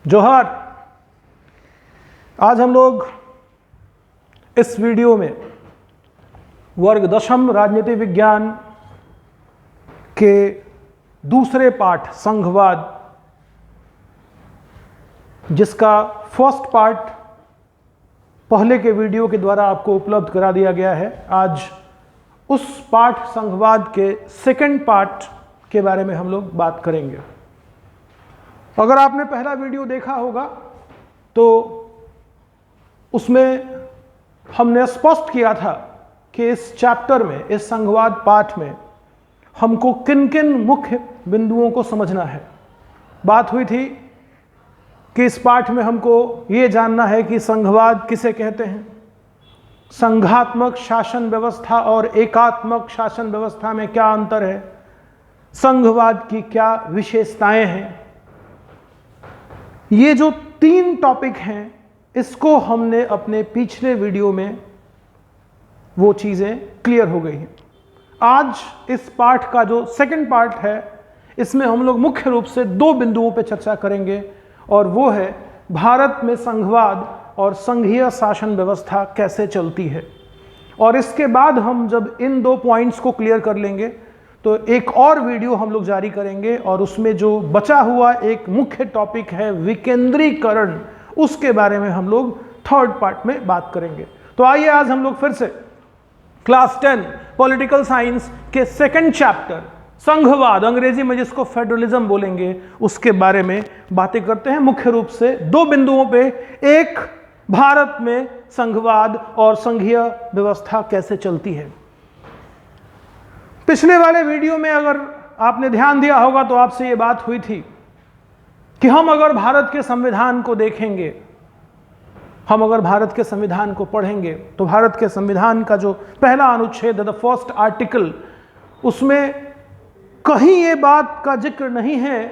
जोहार। आज हम लोग इस वीडियो में वर्ग दशम राजनीति विज्ञान के दूसरे पाठ संघवाद, जिसका फर्स्ट पार्ट पहले के वीडियो के द्वारा आपको उपलब्ध करा दिया गया है, आज उस पाठ संघवाद के सेकंड पार्ट के बारे में हम लोग बात करेंगे। अगर आपने पहला वीडियो देखा होगा तो उसमें हमने स्पष्ट किया था कि इस चैप्टर में, इस संघवाद पाठ में हमको किन किन मुख्य बिंदुओं को समझना है। बात हुई थी कि इस पाठ में हमको ये जानना है कि संघवाद किसे कहते हैं, संघात्मक शासन व्यवस्था और एकात्मक शासन व्यवस्था में क्या अंतर है, संघवाद की क्या विशेषताएं हैं। ये जो तीन टॉपिक हैं, इसको हमने अपने पिछले वीडियो में वो चीजें क्लियर हो गई हैं। आज इस पाठ का जो सेकंड पार्ट है, इसमें हम लोग मुख्य रूप से दो बिंदुओं पर चर्चा करेंगे, और वो है भारत में संघवाद और संघीय शासन व्यवस्था कैसे चलती है। और इसके बाद हम जब इन दो पॉइंट्स को क्लियर कर लेंगे तो एक और वीडियो हम लोग जारी करेंगे, और उसमें जो बचा हुआ एक मुख्य टॉपिक है विकेंद्रीकरण, उसके बारे में हम लोग थर्ड पार्ट में बात करेंगे। तो आइए आज हम लोग फिर से क्लास 10 पॉलिटिकल साइंस के सेकंड चैप्टर संघवाद, अंग्रेजी में जिसको फेडरलिज्म बोलेंगे, उसके बारे में बातें करते हैं। मुख्य रूप से दो बिंदुओं पे, एक भारत में संघवाद और संघीय व्यवस्था कैसे चलती है। पिछले वाले वीडियो में अगर आपने ध्यान दिया होगा तो आपसे ये बात हुई थी कि हम अगर भारत के संविधान को देखेंगे, हम अगर भारत के संविधान को पढ़ेंगे, तो भारत के संविधान का जो पहला अनुच्छेद है, द फर्स्ट आर्टिकल, उसमें कहीं ये बात का जिक्र नहीं है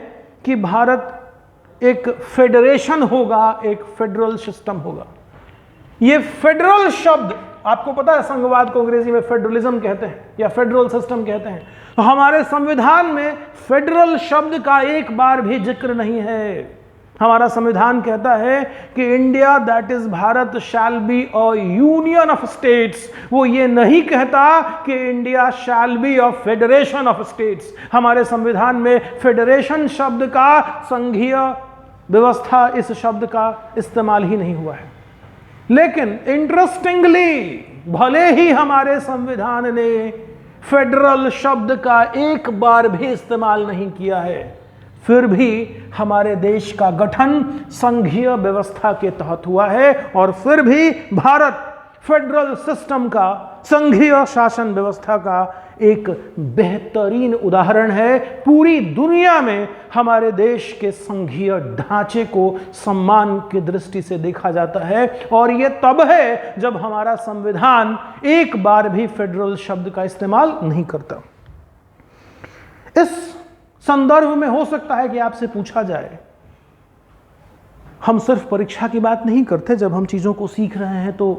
कि भारत एक फेडरेशन होगा, एक फेडरल सिस्टम होगा। ये फेडरल शब्द आपको पता है, संघवाद को अंग्रेजी में फेडरलिज्म कहते हैं या फेडरल सिस्टम कहते हैं। तो हमारे संविधान में फेडरल शब्द का एक बार भी जिक्र नहीं है। हमारा संविधान कहता है कि India that is Bharat shall be a union of states. वो ये नहीं कहता कि India shall be a federation of states. हमारे संविधान में फेडरेशन शब्द का, संघीय व्यवस्था इस शब्द का इस्तेमाल ही नहीं हुआ है। लेकिन इंटरेस्टिंगली, भले ही हमारे संविधान ने फेडरल शब्द का एक बार भी इस्तेमाल नहीं किया है, फिर भी हमारे देश का गठन संघीय व्यवस्था के तहत हुआ है, और फिर भी भारत फेडरल सिस्टम का, संघीय शासन व्यवस्था का एक बेहतरीन उदाहरण है। पूरी दुनिया में हमारे देश के संघीय ढांचे को सम्मान की दृष्टि से देखा जाता है, और यह तब है जब हमारा संविधान एक बार भी फेडरल शब्द का इस्तेमाल नहीं करता। इस संदर्भ में हो सकता है कि आपसे पूछा जाए, हम सिर्फ परीक्षा की बात नहीं करते, जब हम चीजों को सीख रहे हैं तो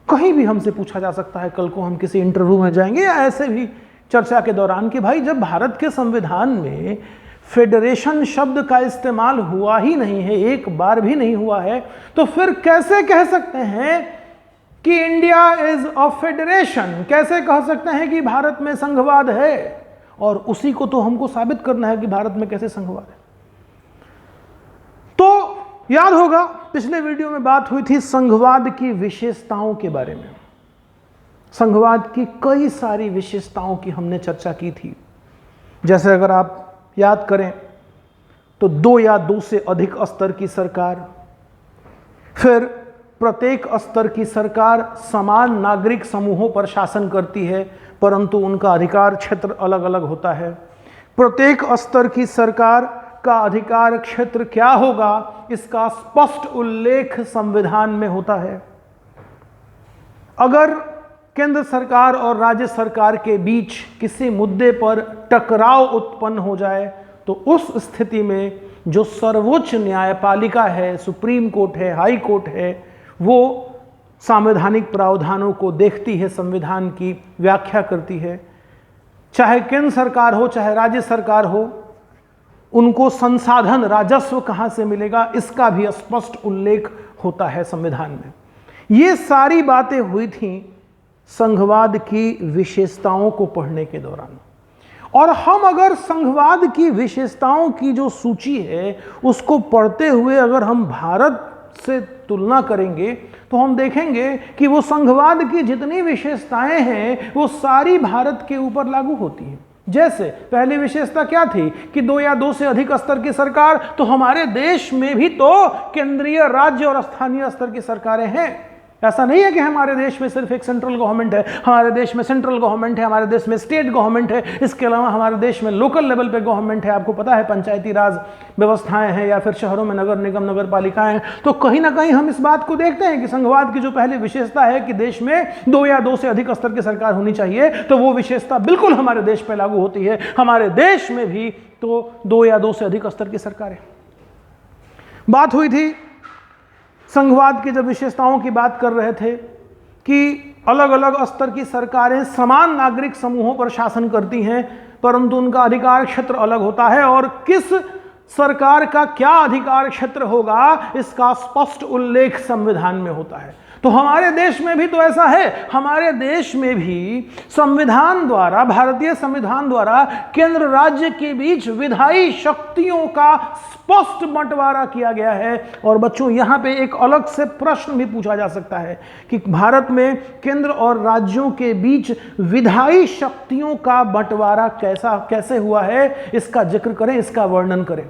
कहीं भी हमसे पूछा जा सकता है, कल को हम किसी इंटरव्यू में जाएंगे या ऐसे भी चर्चा के दौरान, कि भाई जब भारत के संविधान में फेडरेशन शब्द का इस्तेमाल हुआ ही नहीं है, एक बार भी नहीं हुआ है, तो फिर कैसे कह सकते हैं कि इंडिया इज अ फेडरेशन? कैसे कह सकते हैं कि भारत में संघवाद है? और उसी को तो हमको साबित करना है कि भारत में कैसे संघवाद है। तो याद होगा पिछले वीडियो में बात हुई थी संघवाद की विशेषताओं के बारे में। संघवाद की कई सारी विशेषताओं की हमने चर्चा की थी। जैसे अगर आप याद करें तो 2 या 2 से अधिक स्तर की सरकार, फिर प्रत्येक स्तर की सरकार समान नागरिक समूहों पर शासन करती है, परंतु उनका अधिकार क्षेत्र अलग अलग होता है। प्रत्येक स्तर की सरकार का अधिकार क्षेत्र क्या होगा, इसका स्पष्ट उल्लेख संविधान में होता है। अगर केंद्र सरकार और राज्य सरकार के बीच किसी मुद्दे पर टकराव उत्पन्न हो जाए, तो उस स्थिति में जो सर्वोच्च न्यायपालिका है, सुप्रीम कोर्ट है, हाई कोर्ट है, वो संवैधानिक प्रावधानों को देखती है, संविधान की व्याख्या करती है। चाहे केंद्र सरकार हो, चाहे राज्य सरकार हो, उनको संसाधन राजस्व कहां से मिलेगा, इसका भी स्पष्ट उल्लेख होता है संविधान में। ये सारी बातें हुई थी संघवाद की विशेषताओं को पढ़ने के दौरान। और हम अगर संघवाद की विशेषताओं की जो सूची है उसको पढ़ते हुए अगर हम भारत से तुलना करेंगे तो हम देखेंगे कि वो संघवाद की जितनी विशेषताएं हैं वो सारी भारत के ऊपर लागू होती हैं। जैसे पहली विशेषता क्या थी कि 2 या 2 से अधिक स्तर की सरकार, तो हमारे देश में भी तो केंद्रीय, राज्य और स्थानीय स्तर की सरकारें हैं। ऐसा नहीं है कि हमारे देश में सिर्फ एक सेंट्रल गवर्नमेंट है, हमारे देश में सेंट्रल गवर्नमेंट है, हमारे देश में स्टेट गवर्नमेंट है, इसके अलावा हमारे देश में लोकल लेवल पे गवर्नमेंट है। आपको पता है पंचायती राज व्यवस्थाएं हैं या फिर शहरों में नगर निगम, नगर पालिकाएं हैं। तो कहीं ना कहीं हम इस बात को देखते हैं कि संघवाद की जो पहली विशेषता है कि देश में 2 या 2 से अधिक स्तर की सरकार होनी चाहिए, तो वो विशेषता बिल्कुल हमारे देश पर लागू होती है। हमारे देश में भी तो 2 या 2 से अधिक स्तर की सरकारें। बात हुई थी संघवाद की जब विशेषताओं की बात कर रहे थे कि अलग अलग स्तर की सरकारें समान नागरिक समूहों पर शासन करती हैं, परंतु उनका अधिकार क्षेत्र अलग होता है और किस सरकार का क्या अधिकार क्षेत्र होगा इसका स्पष्ट उल्लेख संविधान में होता है। तो हमारे देश में भी तो ऐसा है। हमारे देश में भी संविधान द्वारा, भारतीय संविधान द्वारा केंद्र राज्य के बीच विधायी शक्तियों का स्पष्ट बंटवारा किया गया है। और बच्चों यहां पे एक अलग से प्रश्न भी पूछा जा सकता है कि भारत में केंद्र और राज्यों के बीच विधायी शक्तियों का बंटवारा कैसे हुआ है, इसका जिक्र करें, इसका वर्णन करें।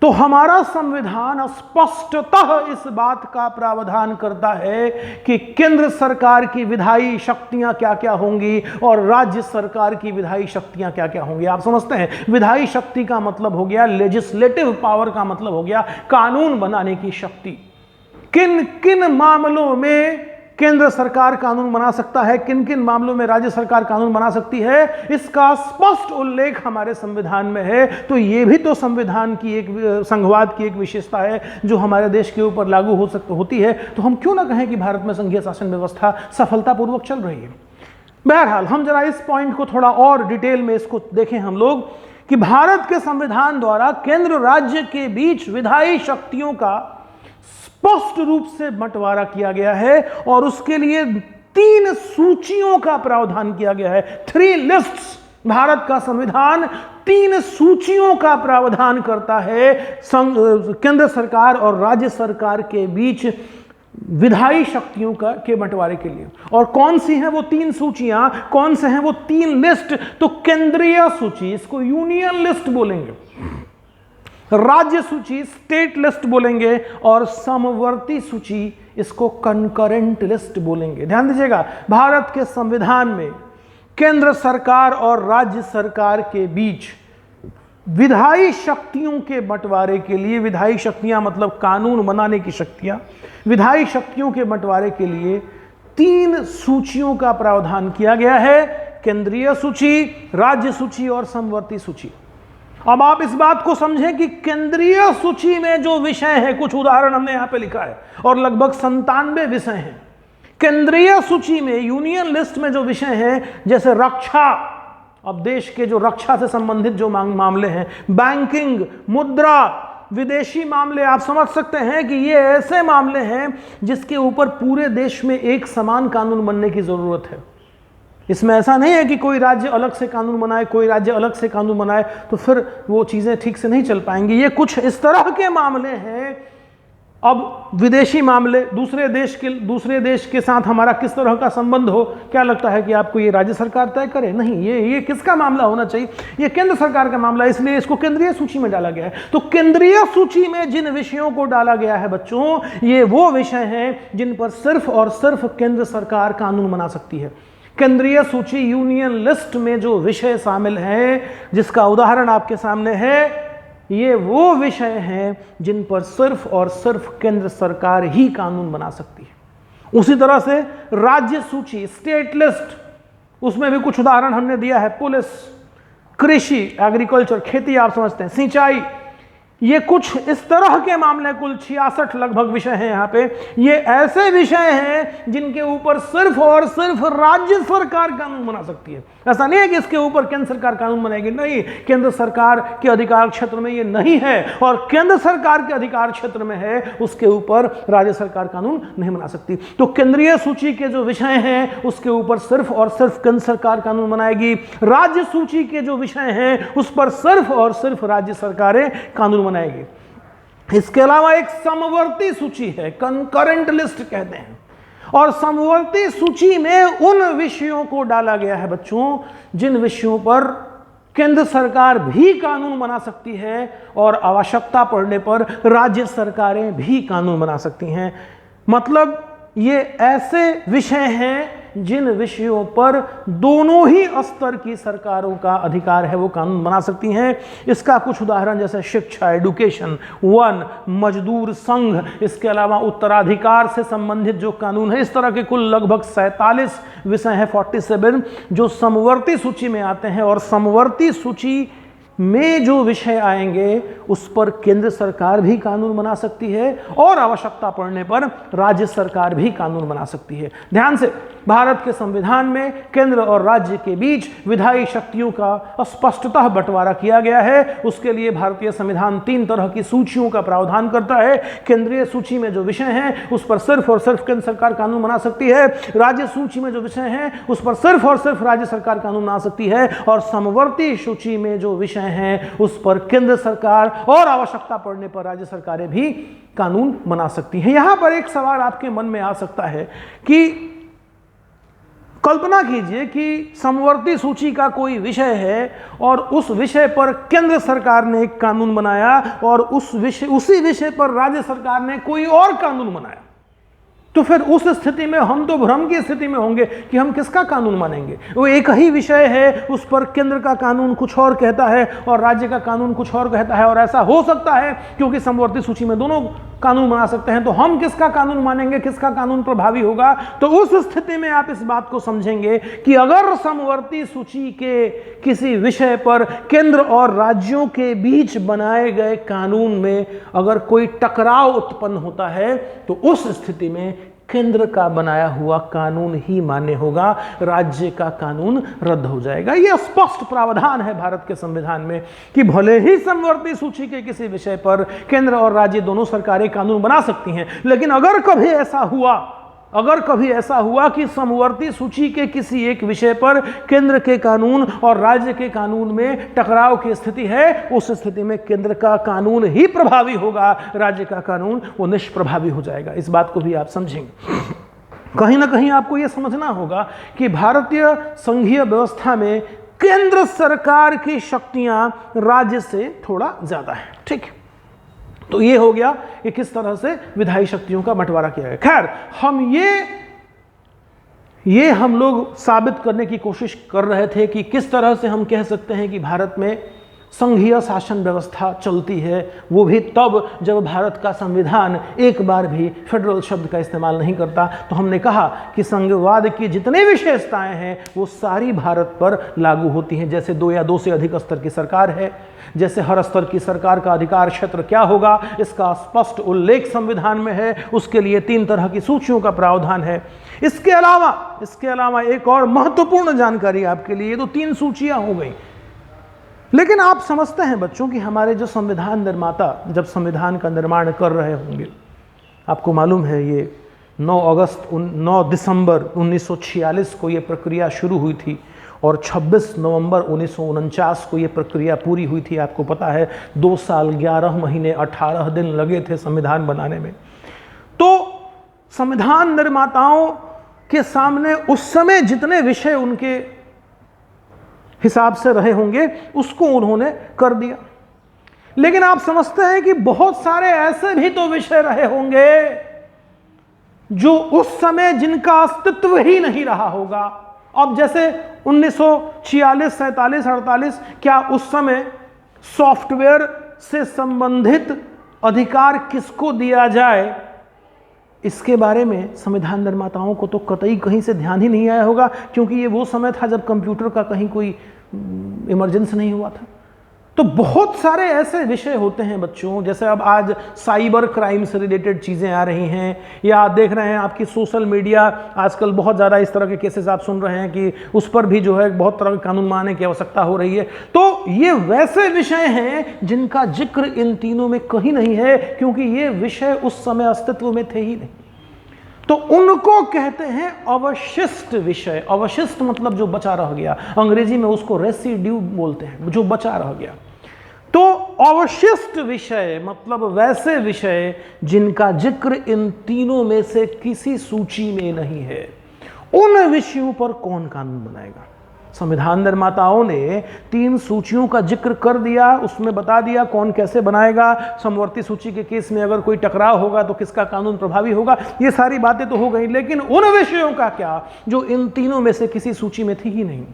तो हमारा संविधान स्पष्टतः इस बात का प्रावधान करता है कि केंद्र सरकार की विधायी शक्तियां क्या क्या होंगी और राज्य सरकार की विधायी शक्तियां क्या क्या होंगी। आप समझते हैं, विधायी शक्ति का मतलब हो गया लेजिस्लेटिव पावर, का मतलब हो गया कानून बनाने की शक्ति। किन किन मामलों में केंद्र सरकार कानून बना सकता है, किन किन मामलों में राज्य सरकार कानून बना सकती है, इसका स्पष्ट उल्लेख हमारे संविधान में है। तो यह भी तो संविधान की एक, संघवाद की एक विशेषता है जो हमारे देश के ऊपर लागू होती है। तो हम क्यों ना कहें कि भारत में संघीय शासन व्यवस्था सफलतापूर्वक चल रही है। बहरहाल हम जरा इस पॉइंट को थोड़ा और डिटेल में इसको देखें हम लोग कि भारत के संविधान द्वारा केंद्र राज्य के बीच विधायी शक्तियों का स्पष्ट रूप से बंटवारा किया गया है और उसके लिए 3 सूचियों का प्रावधान किया गया है। 3 लिस्ट्स। भारत का संविधान 3 सूचियों का प्रावधान करता है केंद्र सरकार और राज्य सरकार के बीच विधायी शक्तियों के बंटवारे के लिए। और कौन सी हैं वो 3 सूचियां, कौन से हैं वो 3 लिस्ट? तो केंद्रीय सूची, इसको यूनियन लिस्ट बोलेंगे, राज्य सूची स्टेट लिस्ट बोलेंगे और समवर्ती सूची इसको कंकरेंट लिस्ट बोलेंगे। ध्यान दीजिएगा, भारत के संविधान में केंद्र सरकार और राज्य सरकार के बीच विधायी शक्तियों के बंटवारे के लिए, विधायी शक्तियां मतलब कानून बनाने की शक्तियां, विधायी शक्तियों के बंटवारे के लिए 3 सूचियों का प्रावधान किया गया है, केंद्रीय सूची, राज्य सूची और समवर्ती सूची। अब आप इस बात को समझें कि केंद्रीय सूची में जो विषय है, कुछ उदाहरण हमने यहां पे लिखा है और लगभग 97 विषय हैं। केंद्रीय सूची में, यूनियन लिस्ट में जो विषय हैं जैसे रक्षा, अब देश के जो रक्षा से संबंधित जो मामले हैं, बैंकिंग, मुद्रा, विदेशी मामले, आप समझ सकते हैं कि ये ऐसे मामले हैं जिसके ऊपर पूरे देश में एक समान कानून बनने की जरूरत है। इसमें ऐसा नहीं है कि कोई राज्य अलग से कानून बनाए, कोई राज्य अलग से कानून बनाए, तो फिर वो चीजें ठीक से नहीं चल पाएंगी। ये कुछ इस तरह के मामले हैं। अब विदेशी मामले, दूसरे देश के साथ हमारा किस तरह का संबंध हो, क्या लगता है कि आपको ये राज्य सरकार तय करे? नहीं, ये किसका मामला होना चाहिए? ये केंद्र सरकार का मामला है, इसलिए इसको केंद्रीय सूची में डाला गया है। तो केंद्रीय सूची में जिन विषयों को डाला गया है बच्चों, ये वो विषय हैं जिन पर सिर्फ और सिर्फ केंद्र सरकार कानून बना सकती है। केंद्रीय सूची, यूनियन लिस्ट में जो विषय शामिल हैं, जिसका उदाहरण आपके सामने है, ये वो विषय हैं जिन पर सिर्फ और सिर्फ केंद्र सरकार ही कानून बना सकती है। उसी तरह से राज्य सूची, स्टेट लिस्ट, उसमें भी कुछ उदाहरण हमने दिया है। पुलिस, कृषि, एग्रीकल्चर, खेती, आप समझते हैं, सिंचाई, ये कुछ इस तरह के मामले, कुल 66 लगभग विषय हैं यहाँ पे। ये ऐसे विषय हैं जिनके ऊपर सिर्फ और सिर्फ राज्य सरकार कानून बना सकती है। ऐसा नहीं है कि इसके ऊपर केंद्र सरकार कानून बनाएगी, नहीं, केंद्र सरकार के अधिकार क्षेत्र में ये नहीं है, और केंद्र सरकार के अधिकार क्षेत्र में है, उसके ऊपर राज्य सरकार कानून नहीं बना सकती। तो केंद्रीय सूची के जो विषय हैं उसके ऊपर सिर्फ और सिर्फ केंद्र सरकार कानून बनाएगी। राज्य सूची के जो विषय हैं उस पर सिर्फ और सिर्फ राज्य सरकारें कानून बनाएगी। इसके अलावा एक समवर्ती सूची है, कंकरेंट लिस्ट कहते हैं, और समवर्ती सूची में उन विषयों को डाला गया है बच्चों जिन विषयों पर केंद्र सरकार भी कानून बना सकती है और आवश्यकता पड़ने पर राज्य सरकारें भी कानून बना सकती हैं। मतलब ये ऐसे विषय हैं जिन विषयों पर दोनों ही स्तर की सरकारों का अधिकार है, वो कानून बना सकती हैं। इसका कुछ उदाहरण जैसे शिक्षा, एडुकेशन, वन, मजदूर संघ, इसके अलावा उत्तराधिकार से संबंधित जो कानून है, इस तरह के कुल लगभग 47 विषय हैं, 47, जो समवर्ती सूची में आते हैं। और समवर्ती सूची में जो विषय आएंगे उस पर केंद्र सरकार भी कानून बना सकती है और आवश्यकता पड़ने पर राज्य सरकार भी कानून बना सकती है। ध्यान से, भारत के संविधान में केंद्र और राज्य के बीच विधायी शक्तियों का स्पष्टतः बंटवारा किया गया है। उसके लिए भारतीय संविधान 3 तरह की सूचियों का प्रावधान करता है। केंद्रीय सूची में जो विषय हैं उस पर सिर्फ और सिर्फ केंद्र सरकार कानून बना सकती है। राज्य सूची में जो विषय हैं उस पर सिर्फ और सिर्फ राज्य सरकार कानून बना सकती है। और समवर्ती सूची में जो विषय हैं उस पर केंद्र सरकार और आवश्यकता पड़ने पर राज्य सरकारें भी कानून बना सकती हैं। यहां पर एक सवाल आपके मन में आ सकता है कि कल्पना कीजिए कि समवर्ती सूची का कोई विषय है और उस विषय पर केंद्र सरकार ने एक कानून बनाया और उसी विषय पर राज्य सरकार ने कोई और कानून बनाया, तो फिर उस स्थिति में हम तो भ्रम की स्थिति में होंगे कि हम किसका कानून मानेंगे। वो एक ही विषय है, उस पर केंद्र का कानून कुछ और कहता है और राज्य का कानून कुछ और कहता है, और ऐसा हो सकता है क्योंकि समवर्ती सूची में दोनों कानून बना सकते हैं, तो हम किसका कानून मानेंगे, किसका कानून प्रभावी होगा। तो उस स्थिति में आप इस बात को समझेंगे कि अगर समवर्ती सूची के किसी विषय पर केंद्र और राज्यों के बीच बनाए गए कानून में अगर कोई टकराव उत्पन्न होता है तो उस स्थिति में केंद्र का बनाया हुआ कानून ही मान्य होगा, राज्य का कानून रद्द हो जाएगा। यह स्पष्ट प्रावधान है भारत के संविधान में कि भले ही समवर्ती सूची के किसी विषय पर केंद्र और राज्य दोनों सरकारें कानून बना सकती हैं, लेकिन अगर कभी ऐसा हुआ कि समवर्ती सूची के किसी एक विषय पर केंद्र के कानून और राज्य के कानून में टकराव की स्थिति है, उस स्थिति में केंद्र का कानून ही प्रभावी होगा, राज्य का कानून वो निष्प्रभावी हो जाएगा। इस बात को भी आप समझेंगे। कहीं ना कहीं आपको यह समझना होगा कि भारतीय संघीय व्यवस्था में केंद्र सरकार की शक्तियां राज्य से थोड़ा ज्यादा है। ठीक, तो ये हो गया कि किस तरह से विधायी शक्तियों का बंटवारा किया गया। खैर, हम लोग साबित करने की कोशिश कर रहे थे कि किस तरह से हम कह सकते हैं कि भारत में संघीय शासन व्यवस्था चलती है, वो भी तब जब भारत का संविधान एक बार भी फेडरल शब्द का इस्तेमाल नहीं करता। तो हमने कहा कि संघवाद की जितनी विशेषताएं हैं वो सारी भारत पर लागू होती हैं। जैसे 2 या 2 से अधिक स्तर की सरकार है, जैसे हर स्तर की सरकार का अधिकार क्षेत्र क्या होगा इसका स्पष्ट उल्लेख संविधान में है, उसके लिए 3 तरह की सूचियों का प्रावधान है। इसके अलावा एक और महत्वपूर्ण जानकारी आपके लिए, ये तो 3 सूचियां हो गई, लेकिन आप समझते हैं बच्चों कि हमारे जो संविधान निर्माता जब संविधान का निर्माण कर रहे होंगे, आपको मालूम है ये 9 दिसंबर 1946 को ये प्रक्रिया शुरू हुई थी और 26 नवंबर 1949 को ये प्रक्रिया पूरी हुई थी। आपको पता है 2 साल 11 महीने 18 दिन लगे थे संविधान बनाने में। तो संविधान निर्माताओं के सामने उस समय जितने विषय उनके हिसाब से रहे होंगे उसको उन्होंने कर दिया, लेकिन आप समझते हैं कि बहुत सारे ऐसे भी तो विषय रहे होंगे जो उस समय जिनका अस्तित्व ही नहीं रहा होगा। अब जैसे 1946, 47, 48, क्या उस समय सॉफ्टवेयर से संबंधित अधिकार किसको दिया जाए, इसके बारे में संविधान निर्माताओं को तो कतई कहीं से ध्यान ही नहीं आया होगा, क्योंकि ये वो समय था जब कंप्यूटर का कहीं कोई इमरजेंसी नहीं हुआ था। तो बहुत सारे ऐसे विषय होते हैं बच्चों, जैसे अब आज साइबर क्राइम से रिलेटेड चीज़ें आ रही हैं, या आप देख रहे हैं आपकी सोशल मीडिया आजकल बहुत ज़्यादा इस तरह के केसेस आप सुन रहे हैं कि उस पर भी जो है बहुत तरह के कानून बनाने की आवश्यकता हो रही है। तो ये वैसे विषय हैं जिनका जिक्र इन तीनों में कहीं नहीं है, क्योंकि ये विषय उस समय अस्तित्व में थे ही नहीं। तो उनको कहते हैं अवशिष्ट विषय। अवशिष्ट मतलब जो बचा रह गया, अंग्रेजी में उसको रेसिड्यू बोलते हैं, जो बचा रह गया। तो अवशिष्ट विषय मतलब वैसे विषय जिनका जिक्र इन तीनों में से किसी सूची में नहीं है, उन विषयों पर कौन कानून बनाएगा? संविधान निर्माताओं ने 3 सूचियों का जिक्र कर दिया, उसमें बता दिया कौन कैसे बनाएगा। समवर्ती सूची के केस में अगर कोई टकराव होगा तो किसका कानून प्रभावी होगा, ये सारी बातें तो हो गई, लेकिन उन विषयों का क्या जो इन तीनों में से किसी सूची में थी ही नहीं?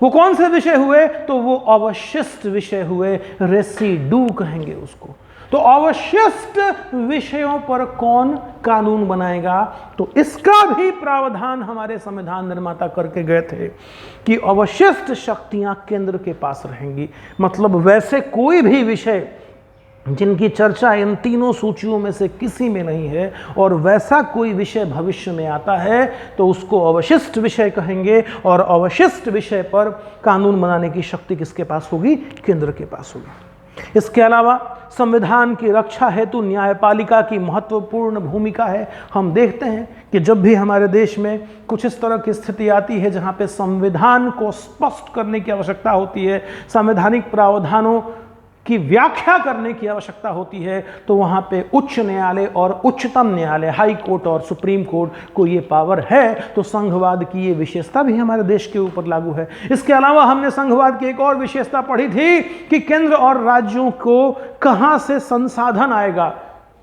वो कौन से विषय हुए? तो वो अवशिष्ट विषय हुए, रेसिड्यू कहेंगे उसको। तो अवशिष्ट विषयों पर कौन कानून बनाएगा? तो इसका भी प्रावधान हमारे संविधान निर्माता करके गए थे कि अवशिष्ट शक्तियां केंद्र के पास रहेंगी। मतलब वैसे कोई भी विषय जिनकी चर्चा इन तीनों सूचियों में से किसी में नहीं है और वैसा कोई विषय भविष्य में आता है तो उसको अवशिष्ट विषय कहेंगे, और अवशिष्ट विषय पर कानून बनाने की शक्ति किसके पास होगी? केंद्र के पास होगी। इसके अलावा संविधान की रक्षा हेतु न्यायपालिका की महत्वपूर्ण भूमिका है। हम देखते हैं कि जब भी हमारे देश में कुछ इस तरह की स्थिति आती है जहां पे संविधान को स्पष्ट करने की आवश्यकता होती है, संवैधानिक प्रावधानों की व्याख्या करने की आवश्यकता होती है, तो वहां पे उच्च न्यायालय और उच्चतम न्यायालय, हाई कोर्ट और सुप्रीम कोर्ट को ये पावर है। तो संघवाद की ये विशेषता भी हमारे देश के ऊपर लागू है। इसके अलावा हमने संघवाद की एक और विशेषता पढ़ी थी कि केंद्र और राज्यों को कहां से संसाधन आएगा,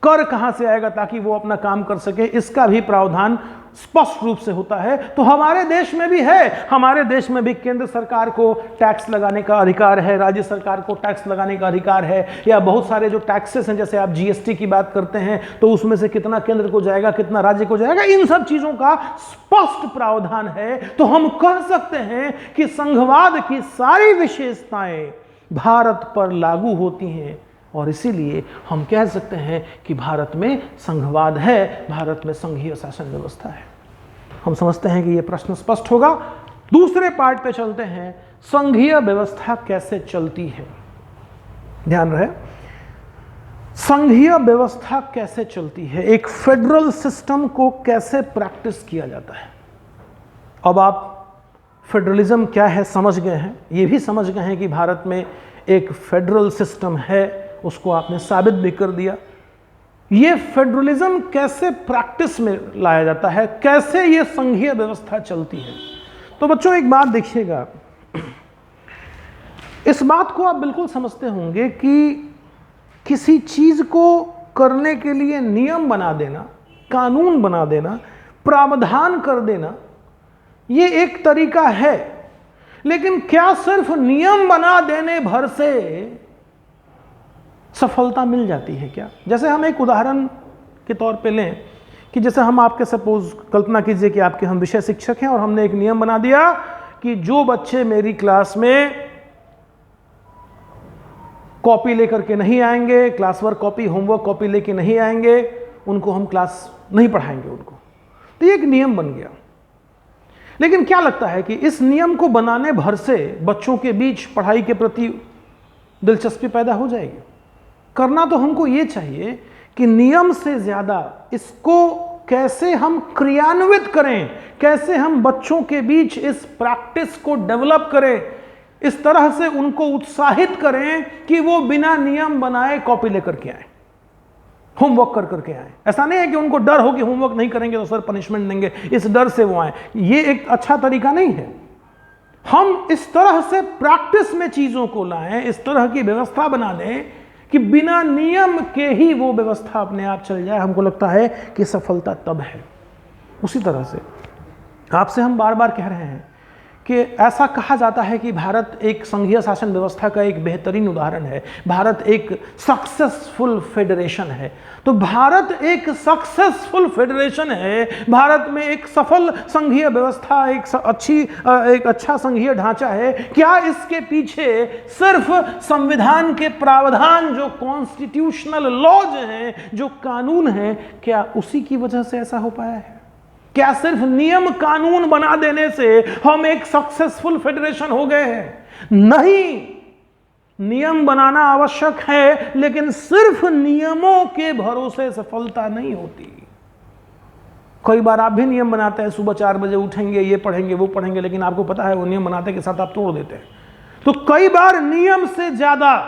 कर कहां से आएगा ताकि वो अपना काम कर सके, इसका भी प्रावधान स्पष्ट रूप से होता है। तो हमारे देश में भी है, हमारे देश में भी केंद्र सरकार को टैक्स लगाने का अधिकार है, राज्य सरकार को टैक्स लगाने का अधिकार है, या बहुत सारे जो टैक्सेस हैं, जैसे आप जीएसटी की बात करते हैं तो उसमें से कितना केंद्र को जाएगा, कितना राज्य को जाएगा, इन सब चीजों का स्पष्ट प्रावधान है। तो हम कह सकते हैं कि संघवाद की सारी विशेषताएं भारत पर लागू होती हैं, और इसीलिए हम कह सकते हैं कि भारत में संघवाद है, भारत में संघीय शासन व्यवस्था है। हम समझते हैं कि यह प्रश्न स्पष्ट होगा। दूसरे पार्ट पे चलते हैं, संघीय व्यवस्था कैसे चलती है। ध्यान रहे, संघीय व्यवस्था कैसे चलती है, एक फेडरल सिस्टम को कैसे प्रैक्टिस किया जाता है। अब आप फेडरलिज्म क्या है समझ गए हैं, ये भी समझ गए हैं कि भारत में एक फेडरल सिस्टम है, उसको आपने साबित भी कर दिया। ये फेडरलिज्म कैसे प्रैक्टिस में लाया जाता है, कैसे ये संघीय व्यवस्था चलती है। तो बच्चों एक बात देखिएगा, इस बात को आप बिल्कुल समझते होंगे कि किसी चीज को करने के लिए नियम बना देना, कानून बना देना, प्रावधान कर देना, ये एक तरीका है। लेकिन क्या सिर्फ नियम बना देने भर से सफलता मिल जाती है क्या? जैसे हम एक उदाहरण के तौर पे लें कि जैसे हम आपके सपोज कल्पना कीजिए कि आपके हम विषय शिक्षक हैं और हमने एक नियम बना दिया कि जो बच्चे मेरी क्लास में कॉपी लेकर के नहीं आएंगे, class work copy, homework copy लेके नहीं आएंगे, उनको हम क्लास नहीं पढ़ाएंगे उनको। तो ये एक नियम बन गया। लेकिन क्या लगता है कि इस नियम को बनाने भर से बच्चों के बीच पढ़ाई के प्रति दिलचस्पी पैदा हो जाएगी? करना तो हमको ये चाहिए कि नियम से ज्यादा इसको कैसे हम क्रियान्वित करें, कैसे हम बच्चों के बीच इस प्रैक्टिस को डेवलप करें, इस तरह से उनको उत्साहित करें कि वो बिना नियम बनाए कॉपी लेकर के आए, होमवर्क कर करके आए। ऐसा नहीं है कि उनको डर हो कि होमवर्क नहीं करेंगे तो सर पनिशमेंट देंगे, इस डर से वो आए। ये एक अच्छा तरीका नहीं है। हम इस तरह से प्रैक्टिस में चीजों को लाएं, इस तरह की व्यवस्था बना दें कि बिना नियम के ही वो व्यवस्था अपने आप चल जाए। हमको लगता है कि सफलता तब है। उसी तरह से आपसे हम बार बार कह रहे हैं कि ऐसा कहा जाता है कि भारत एक संघीय शासन व्यवस्था का एक बेहतरीन उदाहरण है, भारत एक सक्सेसफुल फेडरेशन है। तो भारत एक सक्सेसफुल फेडरेशन है, भारत में एक सफल संघीय व्यवस्था, एक अच्छा संघीय ढांचा है। क्या इसके पीछे सिर्फ संविधान के प्रावधान, जो कॉन्स्टिट्यूशनल लॉज हैं, जो कानून हैं, क्या उसी की वजह से ऐसा हो पाया है? क्या सिर्फ नियम कानून बना देने से हम एक सक्सेसफुल फेडरेशन हो गए हैं? नहीं, नियम बनाना आवश्यक है, लेकिन सिर्फ नियमों के भरोसे सफलता नहीं होती। कई बार आप भी नियम बनाते हैं, सुबह 4 बजे उठेंगे, ये पढ़ेंगे, वो पढ़ेंगे, लेकिन आपको पता है वो नियम बनाते के साथ आप तोड़ देते हैं। तो कई बार नियम से ज्यादा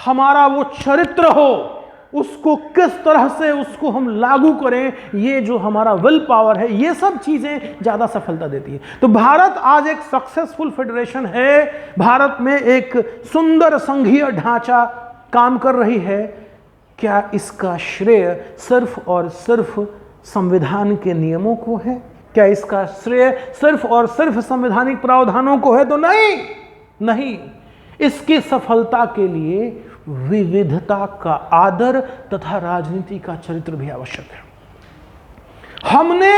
हमारा वो चरित्र हो, उसको किस तरह से उसको हम लागू करें, ये जो हमारा विल पावर है, ये सब चीजें ज्यादा सफलता देती है। तो भारत आज एक सक्सेसफुल फेडरेशन है, भारत में एक सुंदर संघीय ढांचा काम कर रही है। क्या इसका श्रेय सिर्फ और सिर्फ संविधान के नियमों को है? क्या इसका श्रेय सिर्फ और सिर्फ संवैधानिक प्रावधानों को है? तो नहीं, इसकी सफलता के लिए विविधता का आदर तथा राजनीति का चरित्र भी आवश्यक है। हमने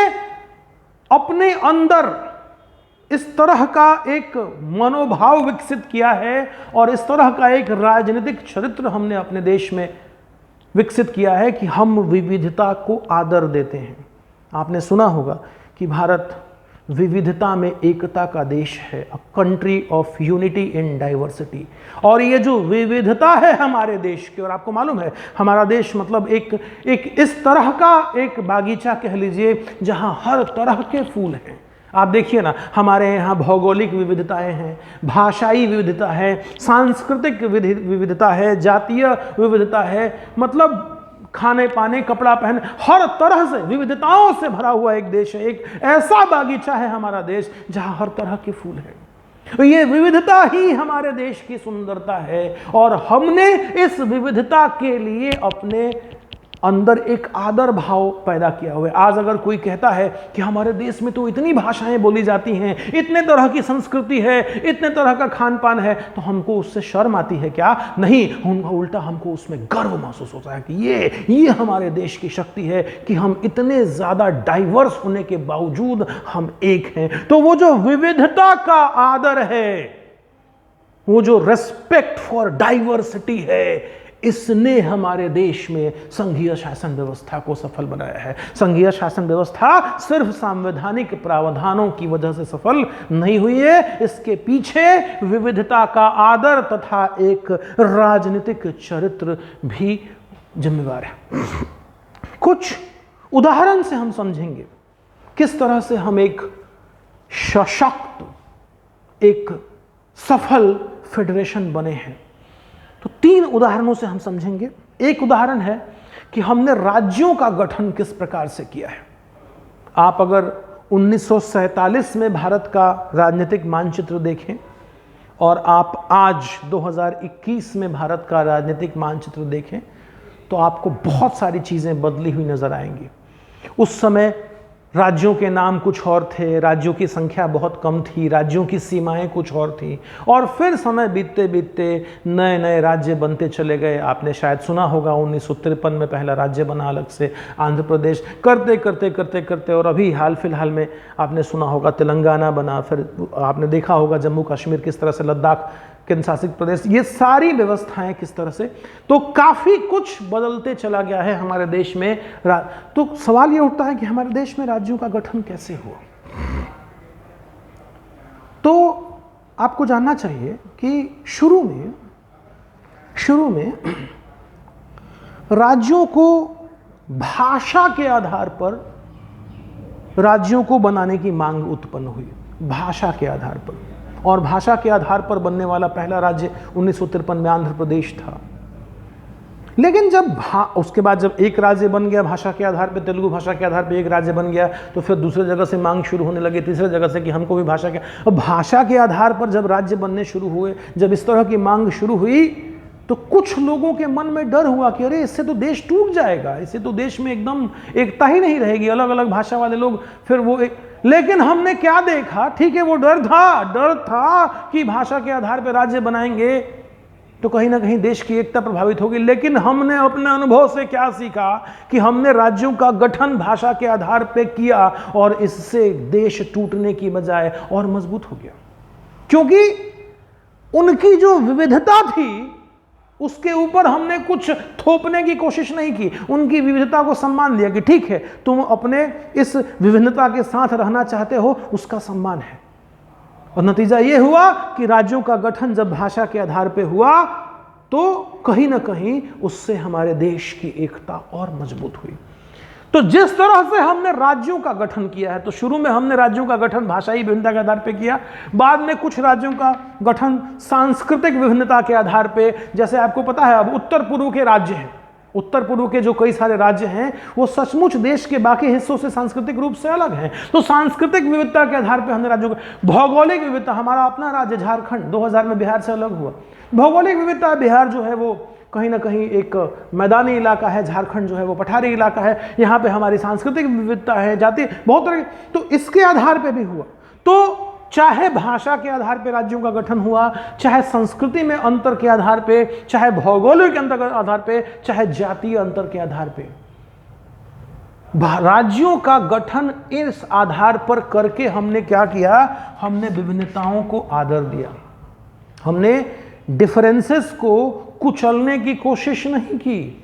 अपने अंदर इस तरह का एक मनोभाव विकसित किया है और इस तरह का एक राजनीतिक चरित्र हमने अपने देश में विकसित किया है कि हम विविधता को आदर देते हैं। आपने सुना होगा कि भारत विविधता में एकता का देश है, a country of unity in diversity. और ये जो विविधता है हमारे देश की, और आपको मालूम है हमारा देश मतलब एक इस तरह का एक बागीचा कह लीजिए जहां हर तरह के फूल हैं। आप देखिए ना, हमारे यहाँ भौगोलिक विविधताएं हैं, भाषाई विविधता है, सांस्कृतिक विविधता है, जातीय विविधता है, मतलब खाने पाने, कपड़ा पहने, हर तरह से विविधताओं से भरा हुआ एक देश है। एक ऐसा बागीचा है हमारा देश जहां हर तरह के फूल हैं। तो ये विविधता ही हमारे देश की सुंदरता है और हमने इस विविधता के लिए अपने अंदर एक आदर भाव पैदा किया हुआ है। आज अगर कोई कहता है कि हमारे देश में तो इतनी भाषाएं बोली जाती हैं, इतने तरह की संस्कृति है, इतने तरह का खान पान है, तो हमको उससे शर्म आती है क्या? नहीं, उल्टा हमको उसमें गर्व महसूस होता है कि ये हमारे देश की शक्ति है कि हम इतने ज्यादा डाइवर्स होने के बावजूद हम एक हैं। तो वो जो विविधता का आदर है, वो जो रेस्पेक्ट फॉर डाइवर्सिटी है, इसने हमारे देश में संघीय शासन व्यवस्था को सफल बनाया है। संघीय शासन व्यवस्था सिर्फ संवैधानिक प्रावधानों की वजह से सफल नहीं हुई है, इसके पीछे विविधता का आदर तथा एक राजनीतिक चरित्र भी जिम्मेवार है। कुछ उदाहरण से हम समझेंगे किस तरह से हम एक सशक्त, एक सफल फेडरेशन बने हैं। तो 3 उदाहरणों से हम समझेंगे। एक उदाहरण है कि हमने राज्यों का गठन किस प्रकार से किया है। आप अगर 1947 में भारत का राजनीतिक मानचित्र देखें और आप आज 2021 में भारत का राजनीतिक मानचित्र देखें तो आपको बहुत सारी चीजें बदली हुई नजर आएंगी। उस समय राज्यों के नाम कुछ और थे, राज्यों की संख्या बहुत कम थी, राज्यों की सीमाएं कुछ और थी, और फिर समय बीतते बीतते नए नए राज्य बनते चले गए। आपने शायद सुना होगा 1953 में पहला राज्य बना अलग से आंध्र प्रदेश, करते करते करते करते और अभी हाल फिलहाल में आपने सुना होगा तेलंगाना बना, फिर आपने देखा होगा जम्मू कश्मीर किस तरह से, लद्दाख केंद्र शासित प्रदेश, ये सारी व्यवस्थाएं किस तरह से, तो काफी कुछ बदलते चला गया है हमारे देश में। तो सवाल ये उठता है कि हमारे देश में राज्यों का गठन कैसे हुआ। तो आपको जानना चाहिए कि शुरू में राज्यों को भाषा के आधार पर राज्यों को बनाने की मांग उत्पन्न हुई, भाषा के आधार पर। और भाषा के आधार पर बनने वाला पहला राज्य 1953 में आंध्र प्रदेश था। लेकिन उसके बाद जब एक राज्य बन गया भाषा के आधार पर, तेलुगु भाषा के आधार पर एक राज्य बन गया, तो फिर दूसरे जगह से मांग शुरू होने लगी, तीसरे जगह से कि हमको भी भाषा के आधार पर जब राज्य बनने शुरू हुए, जब इस तरह की मांग शुरू हुई, तो कुछ लोगों के मन में डर हुआ कि अरे इससे तो देश टूट जाएगा, इससे तो देश में एकदम एकता ही नहीं रहेगी, अलग अलग भाषा वाले लोग फिर वो लेकिन हमने क्या देखा, ठीक है वो डर था कि भाषा के आधार पर राज्य बनाएंगे तो कहीं ना कहीं देश की एकता प्रभावित होगी, लेकिन हमने अपने अनुभव से क्या सीखा कि हमने राज्यों का गठन भाषा के आधार पर किया और इससे देश टूटने की बजाय और मजबूत हो गया, क्योंकि उनकी जो विविधता थी उसके ऊपर हमने कुछ थोपने की कोशिश नहीं की, उनकी विविधता को सम्मान दिया कि ठीक है तुम अपने इस विभिन्नता के साथ रहना चाहते हो, उसका सम्मान है। और नतीजा यह हुआ कि राज्यों का गठन जब भाषा के आधार पर हुआ तो कहीं ना कहीं उससे हमारे देश की एकता और मजबूत हुई। तो जिस तरह से हमने राज्यों का गठन किया है, तो शुरू में हमने राज्यों का गठन भाषाई विभिन्नता के आधार पर किया, बाद में कुछ राज्यों का गठन सांस्कृतिक विभिन्नता के आधार पर, जैसे आपको पता है अब उत्तर पूर्व के राज्य हैं, उत्तर पूर्व के जो कई सारे राज्य हैं वो सचमुच देश के बाकी हिस्सों से सांस्कृतिक रूप से अलग हैं। तो सांस्कृतिक विविधता के आधार पर हमने राज्यों को, भौगोलिक विविधता, हमारा अपना राज्य झारखंड 2000 में बिहार से अलग हुआ, भौगोलिक विविधता, बिहार जो है वो कहीं ना कहीं एक मैदानी इलाका है, झारखंड जो है वो पठारी इलाका है, यहाँ पे हमारी सांस्कृतिक विविधता है, जाति बहुत तरह, तो इसके आधार पे भी हुआ। तो चाहे भाषा के आधार पे राज्यों का गठन हुआ, चाहे संस्कृति में अंतर के आधार पे, चाहे भौगोलिक अंतर के आधार पे, चाहे जातीय अंतर के आधार पे, राज्यों का गठन इस आधार पर करके हमने क्या किया, हमने विभिन्नताओं को आदर दिया, हमने डिफरेंसेस को कुचलने की कोशिश नहीं की,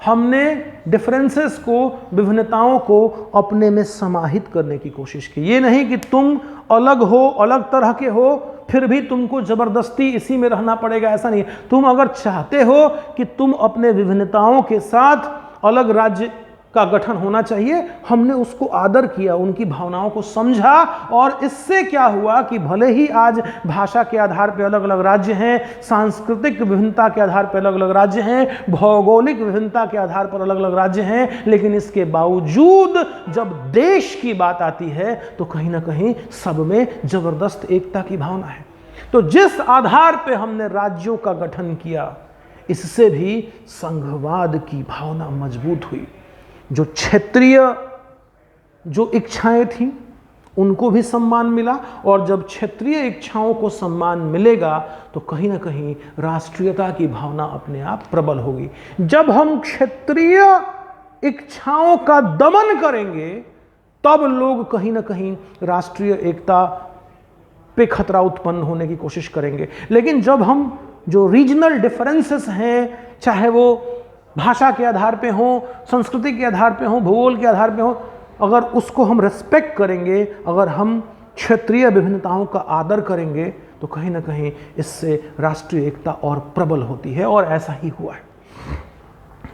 हमने डिफरेंसेस को, विभिन्नताओं को अपने में समाहित करने की कोशिश की। ये नहीं कि तुम अलग हो, अलग तरह के हो, फिर भी तुमको जबरदस्ती इसी में रहना पड़ेगा, ऐसा नहीं। तुम अगर चाहते हो कि तुम अपने विभिन्नताओं के साथ अलग राज्य का गठन होना चाहिए, हमने उसको आदर किया, उनकी भावनाओं को समझा, और इससे क्या हुआ कि भले ही आज भाषा के आधार पर अलग अलग राज्य हैं, सांस्कृतिक विभिन्नता के आधार पर अलग अलग राज्य हैं, भौगोलिक विभिन्नता के आधार पर अलग अलग राज्य हैं, लेकिन इसके बावजूद जब देश की बात आती है तो कहीं ना कहीं सब में जबरदस्त एकता की भावना है। तो जिस आधार पर हमने राज्यों का गठन किया, इससे भी संघवाद की भावना मजबूत हुई। जो क्षेत्रीय जो इच्छाएं थी उनको भी सम्मान मिला, और जब क्षेत्रीय इच्छाओं को सम्मान मिलेगा तो कहीं ना कहीं राष्ट्रीयता की भावना अपने आप प्रबल होगी। जब हम क्षेत्रीय इच्छाओं का दमन करेंगे तब लोग कहीं ना कहीं राष्ट्रीय एकता पे खतरा उत्पन्न होने की कोशिश करेंगे। लेकिन जब हम जो रीजनल डिफरेंसेस हैं, चाहे वो भाषा के आधार पे हो, संस्कृति के आधार पे हो, भूगोल के आधार पे हो, अगर उसको हम रेस्पेक्ट करेंगे, अगर हम क्षेत्रीय विभिन्नताओं का आदर करेंगे तो कहीं ना कहीं इससे राष्ट्रीय एकता और प्रबल होती है, और ऐसा ही हुआ है।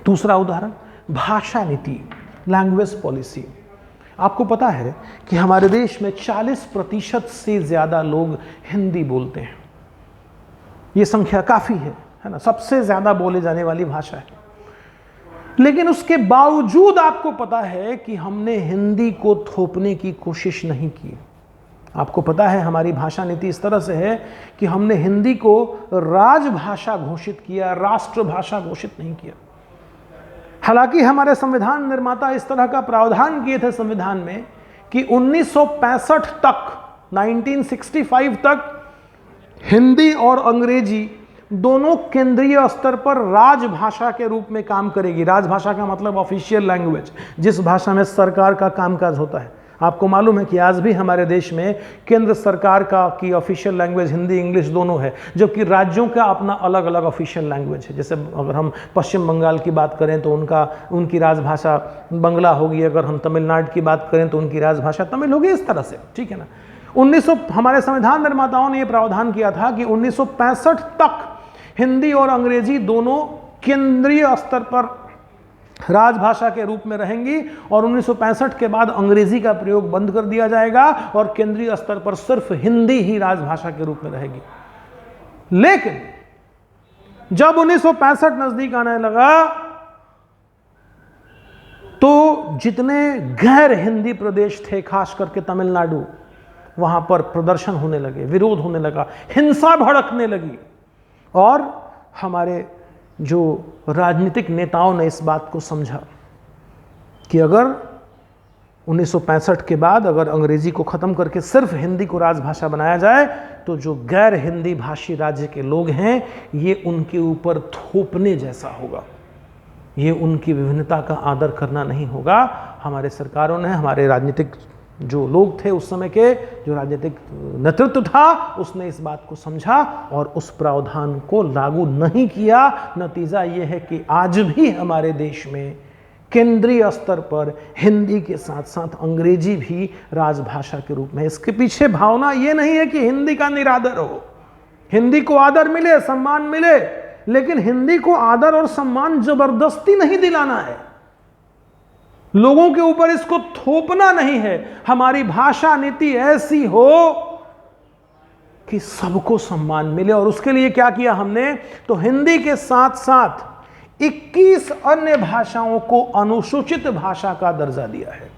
दूसरा उदाहरण, भाषा नीति, लैंग्वेज पॉलिसी। आपको पता है कि हमारे देश में 40% से ज़्यादा लोग हिंदी बोलते हैं। ये संख्या काफ़ी है ना, सबसे ज़्यादा बोले जाने वाली भाषा है। लेकिन उसके बावजूद आपको पता है कि हमने हिंदी को थोपने की कोशिश नहीं की। आपको पता है हमारी भाषा नीति इस तरह से है कि हमने हिंदी को राजभाषा घोषित किया, राष्ट्रभाषा घोषित नहीं किया। हालांकि हमारे संविधान निर्माता इस तरह का प्रावधान किए थे संविधान में कि 1965 तक, 1965 तक हिंदी और अंग्रेजी दोनों केंद्रीय स्तर पर राजभाषा के रूप में काम करेगी। राजभाषा का मतलब ऑफिशियल लैंग्वेज, जिस भाषा में सरकार का कामकाज होता है। आपको मालूम है कि आज भी हमारे देश में केंद्र सरकार का की ऑफिशियल लैंग्वेज हिंदी इंग्लिश दोनों है, जबकि राज्यों का अपना अलग अलग ऑफिशियल लैंग्वेज है। जैसे अगर हम पश्चिम बंगाल की बात करें तो उनकी राजभाषा बंगला होगी, अगर हम तमिलनाडु की बात करें तो उनकी राजभाषा तमिल होगी, इस तरह से, ठीक है ना। हमारे संविधान निर्माताओं ने यह प्रावधान किया था कि 1965 तक हिंदी और अंग्रेजी दोनों केंद्रीय स्तर पर राजभाषा के रूप में रहेंगी, और 1965 के बाद अंग्रेजी का प्रयोग बंद कर दिया जाएगा और केंद्रीय स्तर पर सिर्फ हिंदी ही राजभाषा के रूप में रहेगी। लेकिन जब 1965 नजदीक आने लगा तो जितने गैर हिंदी प्रदेश थे, खास करके तमिलनाडु, वहां पर प्रदर्शन होने लगे, विरोध होने लगा, हिंसा भड़कने लगी, और हमारे जो राजनीतिक नेताओं ने इस बात को समझा कि अगर 1965 के बाद अगर अंग्रेजी को ख़त्म करके सिर्फ हिंदी को राजभाषा बनाया जाए तो जो गैर हिंदी भाषी राज्य के लोग हैं ये उनके ऊपर थोपने जैसा होगा, ये उनकी विभिन्नता का आदर करना नहीं होगा। हमारे सरकारों ने, हमारे राजनीतिक जो लोग थे उस समय के, जो राजनीतिक नेतृत्व था, उसने इस बात को समझा और उस प्रावधान को लागू नहीं किया। नतीजा ये है कि आज भी हमारे देश में केंद्रीय स्तर पर हिंदी के साथ साथ अंग्रेजी भी राजभाषा के रूप में। इसके पीछे भावना ये नहीं है कि हिंदी का निरादर हो, हिंदी को आदर मिले, सम्मान मिले, लेकिन हिंदी को आदर और सम्मान जबरदस्ती नहीं दिलाना है, लोगों के ऊपर इसको थोपना नहीं है। हमारी भाषा नीति ऐसी हो कि सबको सम्मान मिले। और उसके लिए क्या किया हमने, तो हिंदी के साथ साथ 21 अन्य भाषाओं को अनुसूचित भाषा का दर्जा दिया है।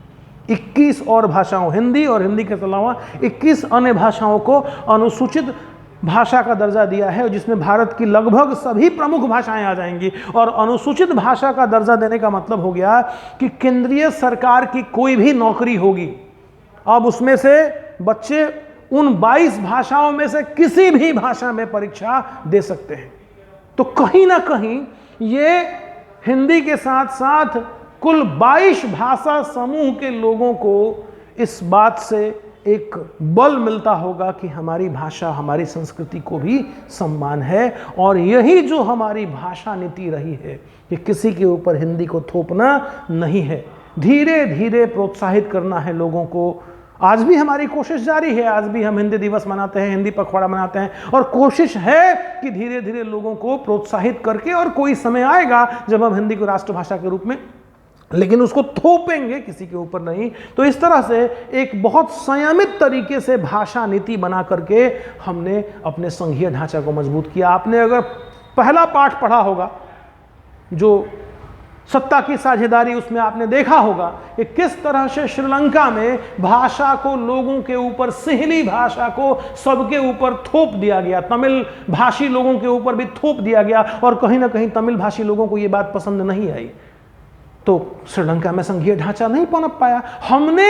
21 और भाषाओं, हिंदी और हिंदी के अलावा 21 अन्य भाषाओं को अनुसूचित भाषा का दर्जा दिया है, जिसमें भारत की लगभग सभी प्रमुख भाषाएं आ जाएंगी। और अनुसूचित भाषा का दर्जा देने का मतलब हो गया कि केंद्रीय सरकार की कोई भी नौकरी होगी, अब उसमें से बच्चे उन 22 भाषाओं में से किसी भी भाषा में परीक्षा दे सकते हैं। तो कहीं ना कहीं ये हिंदी के साथ साथ कुल 22 भाषा समूह के लोगों को इस बात से एक बल मिलता होगा कि हमारी भाषा, हमारी संस्कृति को भी सम्मान है। और यही जो हमारी भाषा नीति रही है कि किसी के ऊपर हिंदी को थोपना नहीं है, धीरे धीरे प्रोत्साहित करना है लोगों को। आज भी हमारी कोशिश जारी है, आज भी हम हिंदी दिवस मनाते हैं, हिंदी पखवाड़ा मनाते हैं, और कोशिश है कि धीरे धीरे लोगों को प्रोत्साहित करके, और कोई समय आएगा जब हम हिंदी को राष्ट्रभाषा के रूप में, लेकिन उसको थोपेंगे किसी के ऊपर नहीं। तो इस तरह से एक बहुत संयमित तरीके से भाषा नीति बना करके हमने अपने संघीय ढांचा को मजबूत किया। आपने अगर पहला पाठ पढ़ा होगा जो सत्ता की साझेदारी, उसमें आपने देखा होगा कि किस तरह से श्रीलंका में भाषा को, लोगों के ऊपर, सिंहली भाषा को सबके ऊपर थोप दिया गया, तमिल भाषी लोगों के ऊपर भी थोप दिया गया, और कहीं ना कहीं तमिल भाषी लोगों को यह बात पसंद नहीं आई। तो श्रीलंका में संघीय ढांचा नहीं पनप पाया। हमने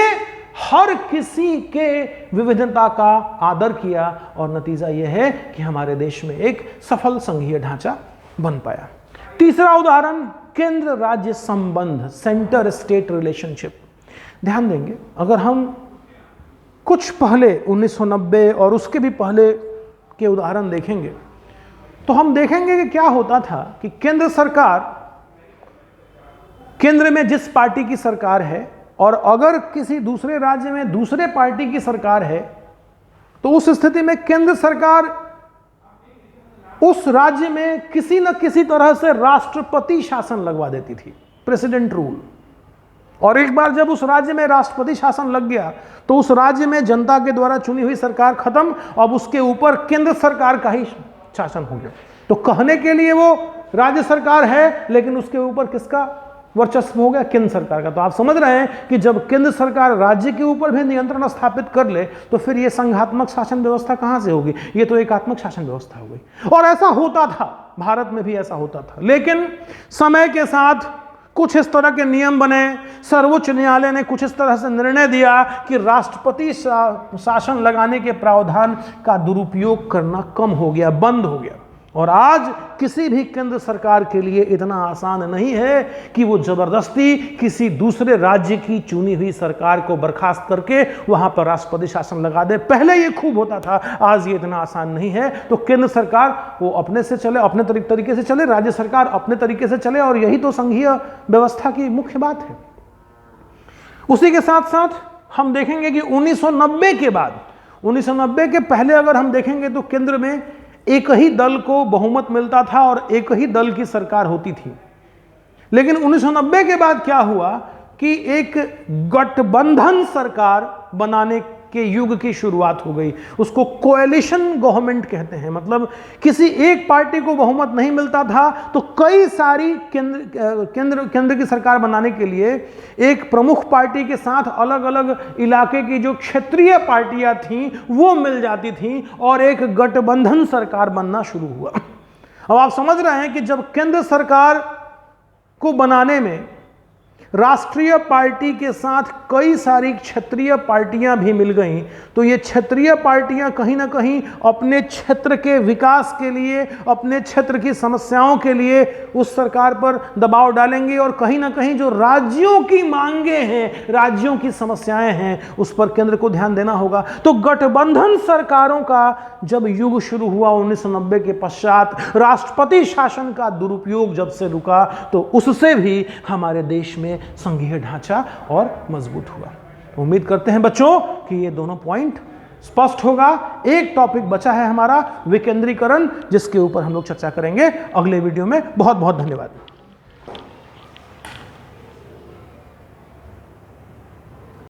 हर किसी के विविधता का आदर किया और नतीजा यह है कि हमारे देश में एक सफल संघीय ढांचा बन पाया। तीसरा उदाहरण, केंद्र राज्य संबंध, सेंटर स्टेट रिलेशनशिप। ध्यान देंगे, अगर हम कुछ पहले 1990 और उसके भी पहले के उदाहरण देखेंगे तो हम देखेंगे कि क्या होता था कि केंद्र सरकार, केंद्र में जिस पार्टी की सरकार है, और अगर किसी दूसरे राज्य में दूसरे पार्टी की सरकार है, तो उस स्थिति में केंद्र सरकार उस राज्य में किसी न किसी तरह से राष्ट्रपति शासन लगवा देती थी, प्रेसिडेंट रूल। और एक बार जब उस राज्य में राष्ट्रपति शासन लग गया तो उस राज्य में जनता के द्वारा चुनी हुई सरकार खत्म, अब उसके ऊपर केंद्र सरकार का ही शासन हो गया। तो कहने के लिए वो राज्य सरकार है, लेकिन उसके ऊपर किसका वर्चस्व हो गया? केंद्र सरकार का। तो आप समझ रहे हैं कि जब केंद्र सरकार राज्य के ऊपर भी नियंत्रण स्थापित कर ले तो फिर ये संघात्मक शासन व्यवस्था कहां से होगी? ये तो एकात्मक शासन व्यवस्था हो गई। और ऐसा होता था, भारत में भी ऐसा होता था, लेकिन समय के साथ कुछ इस तरह के नियम बने, सर्वोच्च न्यायालय ने कुछ इस तरह से निर्णय दिया कि राष्ट्रपति शासन लगाने के प्रावधान का दुरुपयोग करना कम हो गया, बंद हो गया। और आज किसी भी केंद्र सरकार के लिए इतना आसान नहीं है कि वो जबरदस्ती किसी दूसरे राज्य की चुनी हुई सरकार को बर्खास्त करके वहां पर राष्ट्रपति शासन लगा दे। पहले ये खूब होता था, आज ये इतना आसान नहीं है। तो केंद्र सरकार वो अपने से चले, अपने तरीके से चले, राज्य सरकार अपने तरीके से चले, और यही तो संघीय व्यवस्था की मुख्य बात है। उसी के साथ साथ हम देखेंगे कि 1990 के बाद, 1990 के पहले अगर हम देखेंगे तो केंद्र में एक ही दल को बहुमत मिलता था और एक ही दल की सरकार होती थी। लेकिन 1990 के बाद क्या हुआ कि एक गठबंधन सरकार बनाने के युग की शुरुआत हो गई। उसको कोएलिशन गवर्नमेंट कहते हैं। मतलब किसी एक पार्टी को बहुमत नहीं मिलता था तो कई सारी केंद्र की सरकार बनाने के लिए एक प्रमुख पार्टी के साथ अलग अलग इलाके की जो क्षेत्रीय पार्टियां थीं वो मिल जाती थीं और एक गठबंधन सरकार बनना शुरू हुआ। अब आप समझ रहे हैं कि जब केंद्र सरकार को बनाने में राष्ट्रीय पार्टी के साथ कई सारी क्षेत्रीय पार्टियां भी मिल गईं, तो ये क्षेत्रीय पार्टियां कहीं ना कहीं अपने क्षेत्र के विकास के लिए, अपने क्षेत्र की समस्याओं के लिए उस सरकार पर दबाव डालेंगे और कहीं ना कहीं जो राज्यों की मांगे हैं, राज्यों की समस्याएं हैं, उस पर केंद्र को ध्यान देना होगा। तो गठबंधन सरकारों का जब युग शुरू हुआ 1990 के पश्चात, राष्ट्रपति शासन का दुरुपयोग जब से रुका, तो उससे भी हमारे देश में संघीय ढांचा और मजबूत हुआ। उम्मीद करते हैं बच्चों कि ये दोनों पॉइंट स्पष्ट होगा। एक टॉपिक बचा है हमारा विकेंद्रीकरण, जिसके ऊपर हम लोग चर्चा करेंगे अगले वीडियो में। बहुत बहुत धन्यवाद।